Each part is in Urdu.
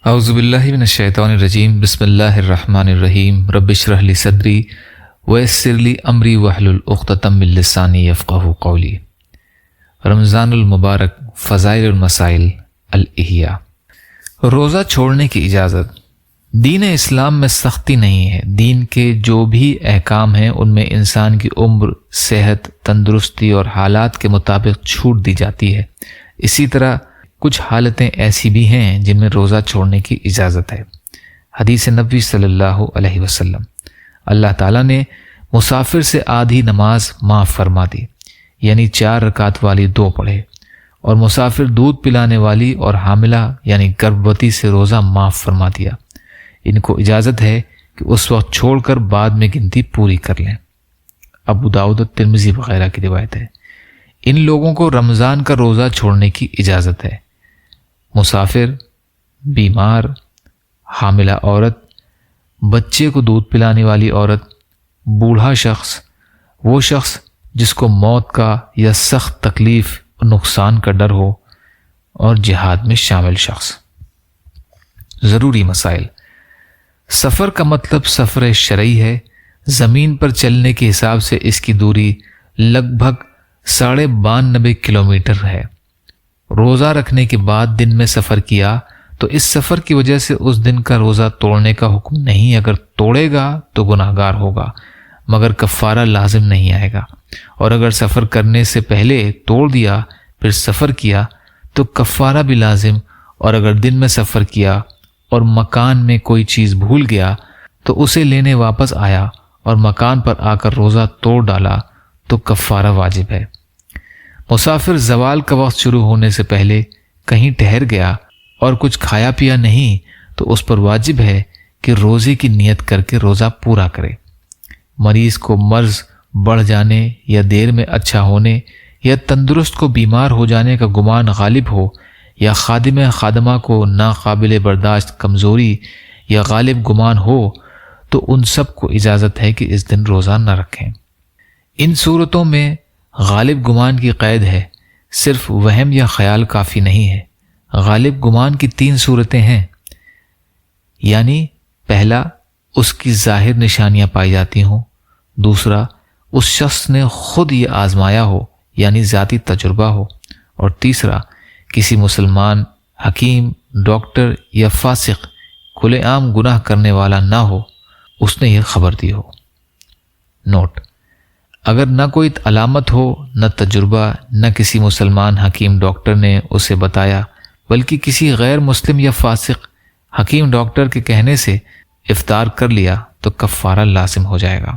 اعوذ باللہ من الشیطان الرجیم بسم اللہ الرحمن الرحیم رب اشرح لی صدری ویسر لی امری واحلل عقدۃ من لسانی یفقہوا قولی۔ رمضان المبارک، فضائل المسائل، الاحیاء۔ روزہ چھوڑنے کی اجازت۔ دین اسلام میں سختی نہیں ہے۔ دین کے جو بھی احکام ہیں ان میں انسان کی عمر، صحت، تندرستی اور حالات کے مطابق چھوٹ دی جاتی ہے۔ اسی طرح کچھ حالتیں ایسی بھی ہیں جن میں روزہ چھوڑنے کی اجازت ہے۔ حدیث نبوی صلی اللہ علیہ وسلم، اللہ تعالیٰ نے مسافر سے آدھی نماز معاف فرما دی، یعنی 4 رکعت والی 2 پڑھے، اور مسافر دودھ پلانے والی اور حاملہ یعنی گربھوتی سے روزہ معاف فرما دیا۔ ان کو اجازت ہے کہ اس وقت چھوڑ کر بعد میں گنتی پوری کر لیں۔ ابو داؤد، ترمذی وغیرہ کی روایت ہے۔ ان لوگوں کو رمضان کا روزہ چھوڑنے کی اجازت ہے۔ مسافر، بیمار، حاملہ عورت، بچے کو دودھ پلانے والی عورت، بوڑھا شخص، وہ شخص جس کو موت کا یا سخت تکلیف اور نقصان کا ڈر ہو، اور جہاد میں شامل شخص۔ ضروری مسائل۔ سفر کا مطلب سفر شرعی ہے۔ زمین پر چلنے کے حساب سے اس کی دوری لگ بھگ 92.5 کلومیٹر ہے۔ روزہ رکھنے کے بعد دن میں سفر کیا تو اس سفر کی وجہ سے اس دن کا روزہ توڑنے کا حکم نہیں۔ اگر توڑے گا تو گناہگار ہوگا، مگر کفارہ لازم نہیں آئے گا۔ اور اگر سفر کرنے سے پہلے توڑ دیا پھر سفر کیا تو کفارہ بھی لازم۔ اور اگر دن میں سفر کیا اور مکان میں کوئی چیز بھول گیا تو اسے لینے واپس آیا اور مکان پر آ کر روزہ توڑ ڈالا تو کفارہ واجب ہے۔ مسافر زوال کا وقت شروع ہونے سے پہلے کہیں ٹھہر گیا اور کچھ کھایا پیا نہیں تو اس پر واجب ہے کہ روزے کی نیت کر کے روزہ پورا کرے۔ مریض کو مرض بڑھ جانے یا دیر میں اچھا ہونے یا تندرست کو بیمار ہو جانے کا گمان غالب ہو، یا خادم خادمہ کو ناقابل برداشت کمزوری یا غالب گمان ہو تو ان سب کو اجازت ہے کہ اس دن روزہ نہ رکھیں۔ ان صورتوں میں غالب گمان کی قید ہے، صرف وہم یا خیال کافی نہیں ہے۔ غالب گمان کی 3 صورتیں ہیں، یعنی پہلا، اس کی ظاہر نشانیاں پائی جاتی ہوں، دوسرا، اس شخص نے خود یہ آزمایا ہو یعنی ذاتی تجربہ ہو، اور تیسرا، کسی مسلمان، حکیم، ڈاکٹر یا فاسق کھلے عام گناہ کرنے والا نہ ہو، اس نے یہ خبر دی ہو۔ نوٹ: اگر نہ کوئی علامت ہو، نہ تجربہ، نہ کسی مسلمان حکیم ڈاکٹر نے اسے بتایا، بلکہ کسی غیر مسلم یا فاسق حکیم ڈاکٹر کے کہنے سے افطار کر لیا تو کفارہ لازم ہو جائے گا۔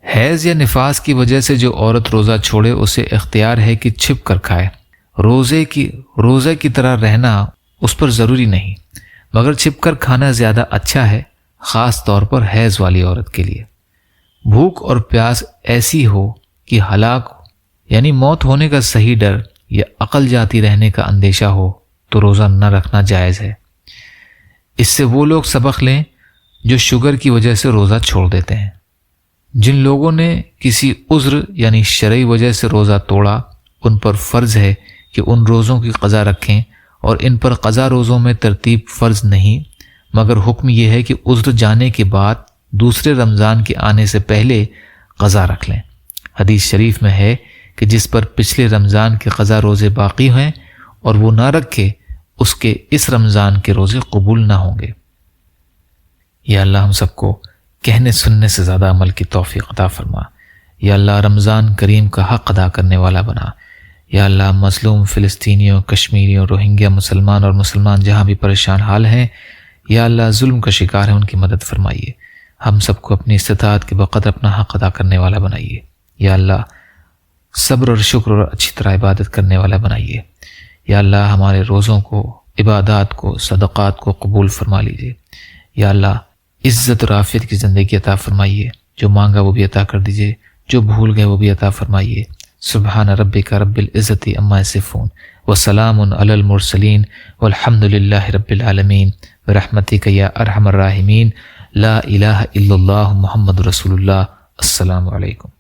حیض یا نفاس کی وجہ سے جو عورت روزہ چھوڑے اسے اختیار ہے کہ چھپ کر کھائے۔ روزے کی طرح رہنا اس پر ضروری نہیں، مگر چھپ کر کھانا زیادہ اچھا ہے، خاص طور پر حیض والی عورت کے لیے۔ بھوک اور پیاس ایسی ہو کہ ہلاک یعنی موت ہونے کا صحیح ڈر یا عقل جاتی رہنے کا اندیشہ ہو تو روزہ نہ رکھنا جائز ہے۔ اس سے وہ لوگ سبق لیں جو شوگر کی وجہ سے روزہ چھوڑ دیتے ہیں۔ جن لوگوں نے کسی عذر یعنی شرعی وجہ سے روزہ توڑا، ان پر فرض ہے کہ ان روزوں کی قضا رکھیں، اور ان پر قضا روزوں میں ترتیب فرض نہیں، مگر حکم یہ ہے کہ عذر جانے کے بعد دوسرے رمضان کے آنے سے پہلے قضا رکھ لیں۔ حدیث شریف میں ہے کہ جس پر پچھلے رمضان کے قضا روزے باقی ہیں اور وہ نہ رکھے، اس کے اس رمضان کے روزے قبول نہ ہوں گے۔ یا اللہ ہم سب کو کہنے سننے سے زیادہ عمل کی توفیق عطا فرما۔ یا اللہ رمضان کریم کا حق ادا کرنے والا بنا۔ یا اللہ مظلوم فلسطینیوں، کشمیریوں، روہنگیا مسلمان اور مسلمان جہاں بھی پریشان حال ہیں، یا اللہ ظلم کا شکار ہیں، ان کی مدد فرمائیے۔ ہم سب کو اپنی استطاعت کے بقدر اپنا حق ادا کرنے والا بنائیے۔ یا اللہ صبر اور شکر اور اچھی طرح عبادت کرنے والا بنائیے۔ یا اللہ ہمارے روزوں کو، عبادات کو، صدقات کو قبول فرما لیجیے۔ یا اللہ عزت اور عافیت کی زندگی عطا فرمائیے۔ جو مانگا وہ بھی عطا کر دیجیے، جو بھول گئے وہ بھی عطا فرمائیے۔ سبحان ربک رب العزت عما یصفون وسلام علی المرسلین والحمد للہ رب العالمین برحمتک یا ارحم الراحمین۔ لا الہ الا اللہ محمد رسول اللہ۔ السلام علیکم۔